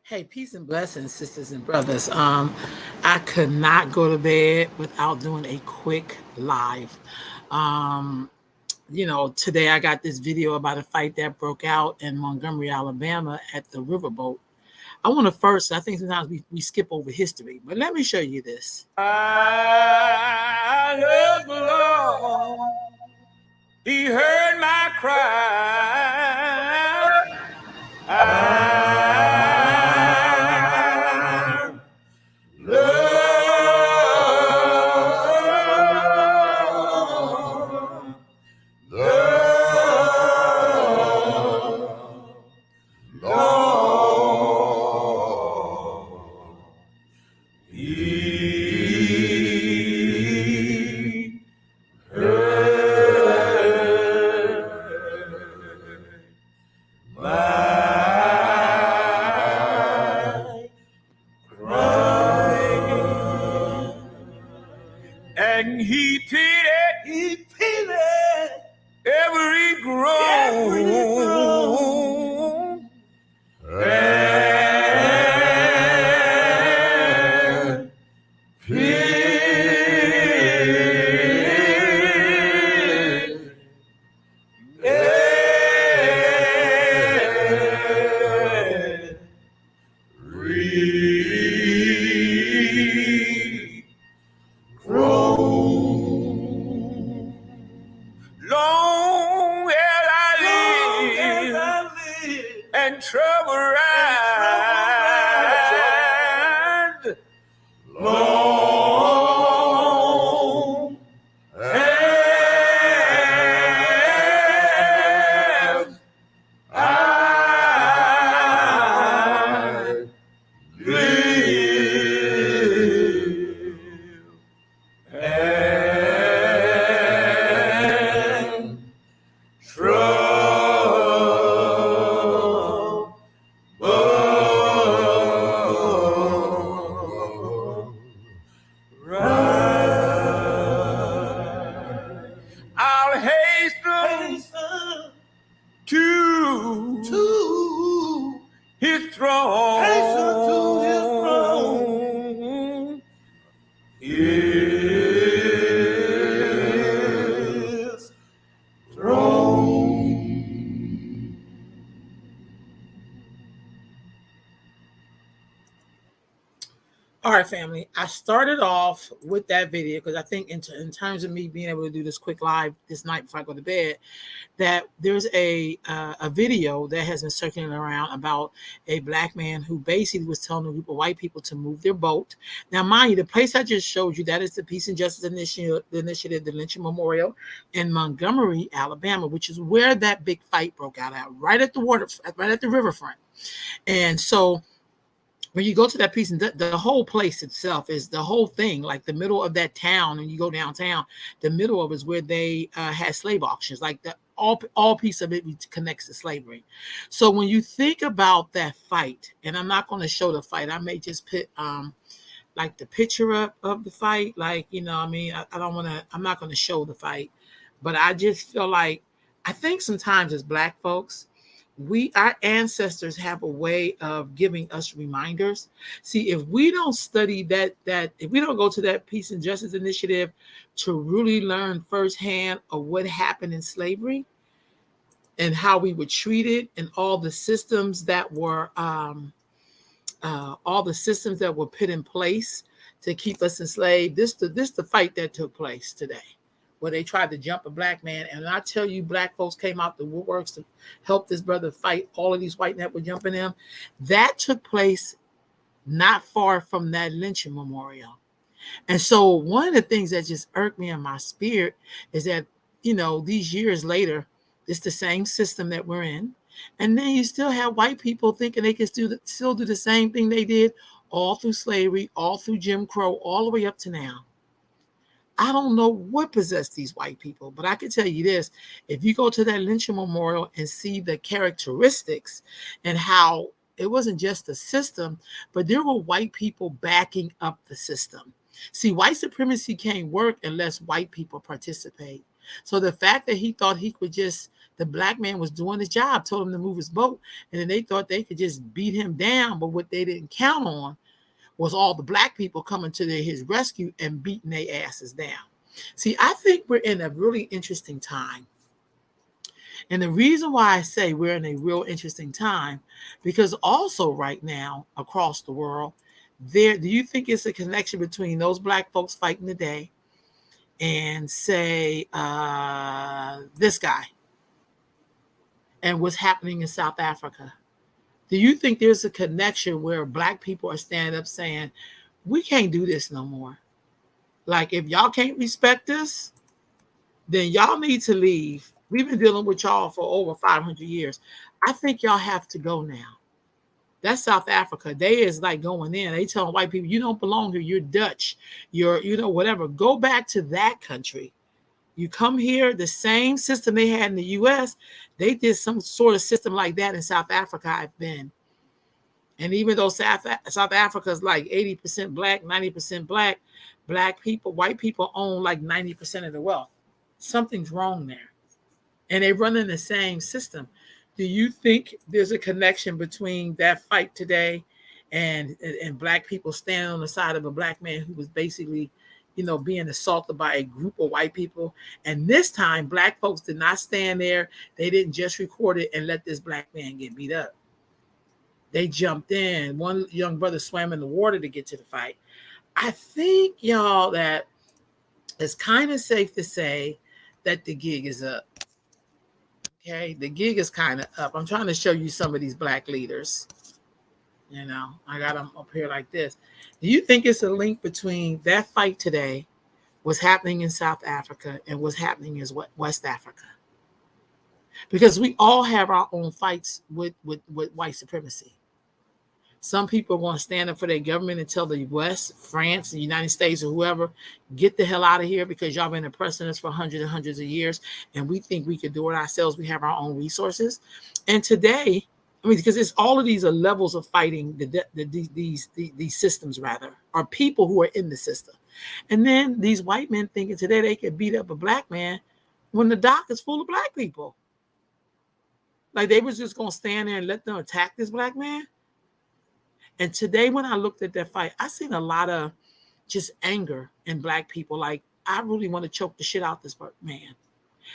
Hey, peace and blessings, sisters and brothers. I could not go to bed without doing a quick live. Um, Today I got this video about a fight that broke out in Montgomery, Alabama at the riverboat. I want to first, I think sometimes we skip over history, but let me show you this. I love the Lord. He heard my cry. I love the Lord. He heard my cry, and he pitied every groan, and pitied every groan. Long as I live and trouble rise, long as I live and trouble rise. I'll hasten to his throne. His throne. All right, family. I started off with that video because I think in terms of me being able to do this quick live this night before I go to bed, that there's a video that has been circulating around about a black man who basically was telling a group of white people to move their boat. Now, mind you, the place I just showed you, that is the Peace and Justice Initiative, the Lynching Memorial in Montgomery, Alabama, which is where that big fight broke out at, right at the riverfront. And so when you go to that piece, and the whole place itself is the whole thing, like the middle of that town, and you go downtown, the middle of it is where they had slave auctions, like the all piece of it connects to slavery. So when you think about that fight, and I'm not going to show the fight, I may just put like the picture up of the fight, like, I don't want to, I'm not going to show the fight, but I just feel like, I think sometimes as black folks, our ancestors have a way of giving us reminders. See, if we don't study that if we don't go to that Peace and Justice Initiative to really learn firsthand of what happened in slavery and how we were treated, and all the systems that were put in place to keep us enslaved. This the fight that took place today, where they tried to jump a black man. And I tell you, black folks came out the woodworks to help this brother fight all of these white men that were jumping him. That took place not far from that lynching memorial. And so one of the things that just irked me in my spirit is that, these years later, it's the same system that we're in. And then you still have white people thinking they can still do the same thing they did all through slavery, all through Jim Crow, all the way up to now. I don't know what possessed these white people, but I can tell you this. If you go to that lynching memorial and see the characteristics and how it wasn't just a system, but there were white people backing up the system. See, white supremacy can't work unless white people participate. So the fact that he thought he could just, the black man was doing his job, told him to move his boat, and then they thought they could just beat him down. But what they didn't count on was all the black people coming to his rescue and beating their asses down. See, I think we're in a really interesting time. And the reason why I say we're in a real interesting time, because also right now across the world, do you think it's a connection between those black folks fighting today and say this guy and what's happening in South Africa? Do you think there's a connection where black people are standing up saying, we can't do this no more? Like, if y'all can't respect us, then y'all need to leave. We've been dealing with y'all for over 500 years. I think y'all have to go now. That's South Africa. They is like going in. They telling white people, you don't belong here. You're Dutch. You're, whatever. Go back to that country. You come here, the same system they had in the U.S., they did some sort of system like that in South Africa. I've been. And even though South Africa is like 80% black, 90% black people, white people own like 90% of the wealth. Something's wrong there. And they run in the same system. Do you think there's a connection between that fight today and black people standing on the side of a black man who was basically, being assaulted by a group of white people? And this time, black folks did not stand there. They didn't just record it and let this black man get beat up. They jumped in. One young brother swam in the water to get to the fight. I think, y'all, that it's kind of safe to say that the gig is up. Okay, the gig is kind of up. I'm trying to show you some of these black leaders. I got them up here like this. Do you think it's a link between that fight today, what's happening in South Africa, and what's happening in West Africa? Because we all have our own fights with white supremacy. Some people want to stand up for their government and tell the West, France, the United States, or whoever, get the hell out of here because y'all been oppressing us for hundreds and hundreds of years, and we think we could do it ourselves. We have our own resources. And today, because it's all of these are levels of fighting these systems, rather, or people who are in the system. And then these white men thinking today they could beat up a black man when the dock is full of black people. Like they was just going to stand there and let them attack this black man. And today, when I looked at that fight, I seen a lot of just anger in black people. Like, I really want to choke the shit out this man.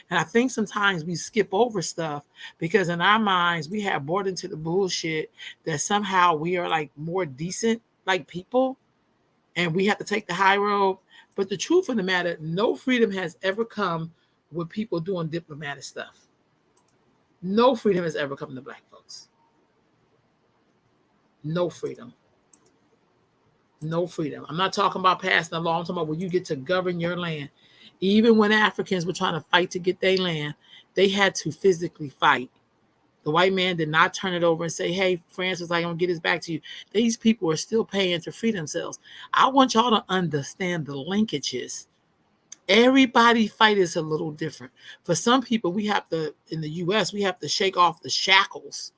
And I think sometimes we skip over stuff because in our minds, we have bought into the bullshit that somehow we are like more decent, like people, and we have to take the high road. But the truth of the matter, no freedom has ever come with people doing diplomatic stuff. No freedom has ever come to black folks. No freedom. No freedom. I'm not talking about passing a law. I'm talking about when you get to govern your land. Even when Africans were trying to fight to get their land, they had to physically fight. The white man did not turn it over and say, hey, Francis, I'm going to get this back to you. These people are still paying to free themselves. I want y'all to understand the linkages. Everybody's fight is a little different. For some people, we have to, in the U.S., we have to shake off the shackles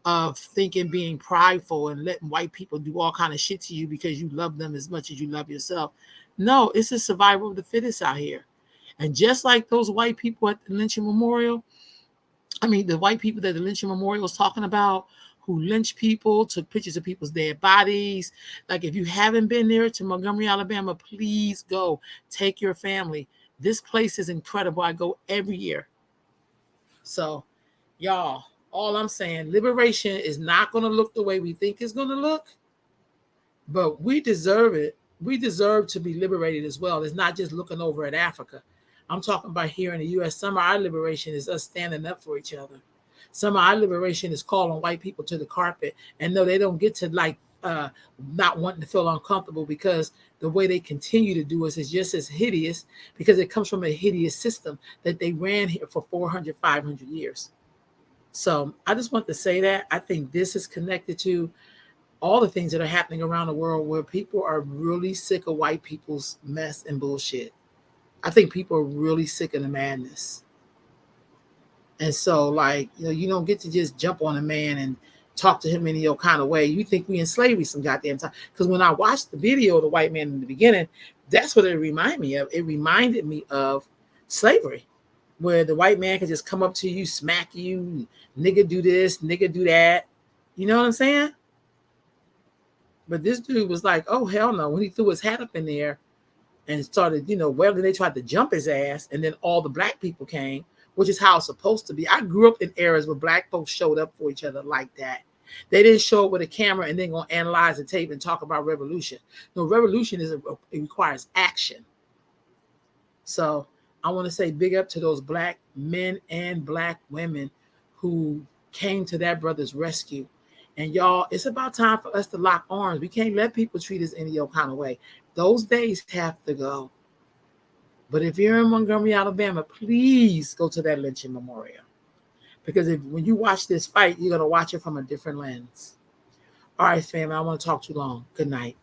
of thinking, being prideful and letting white people do all kind of shit to you because you love them as much as you love yourself. No, it's a survival of the fittest out here. And just like those white people at the lynching memorial, the white people that the lynching memorial was talking about, who lynched people, took pictures of people's dead bodies. Like, if you haven't been there to Montgomery, Alabama, please go. Take your family. This place is incredible. I go every year. So, y'all, all I'm saying, liberation is not going to look the way we think it's going to look, but we deserve it. We deserve to be liberated as well. It's not just looking over at Africa. I'm talking about here in the U.S. Some of our liberation is us standing up for each other. Some of our liberation is calling white people to the carpet. And no, they don't get to not wanting to feel uncomfortable because the way they continue to do us is just as hideous because it comes from a hideous system that they ran here for 400, 500 years. So I just want to say that I think this is connected to all the things that are happening around the world where people are really sick of white people's mess and bullshit. I think people are really sick of the madness. And so, you don't get to just jump on a man and talk to him any old kind of way. You think we in slavery some goddamn time. Because when I watched the video of the white man in the beginning, that's what it reminded me of. It reminded me of slavery. where the white man can just come up to you, smack you, nigga do this, nigga do that. You know what I'm saying? But this dude was like, oh, hell no. When he threw his hat up in there and started, well, then they tried to jump his ass. And then all the black people came, which is how it's supposed to be. I grew up in eras where black folks showed up for each other like that. They didn't show up with a camera and then go analyze the tape and talk about revolution. No, revolution it requires action. So I want to say big up to those black men and black women who came to that brother's rescue. And y'all, it's about time for us to lock arms. We can't let people treat us any old kind of way. Those days have to go. But if you're in Montgomery, Alabama, please go to that lynching memorial. Because when you watch this fight, you're going to watch it from a different lens. All right, family, I don't want to talk too long. Good night.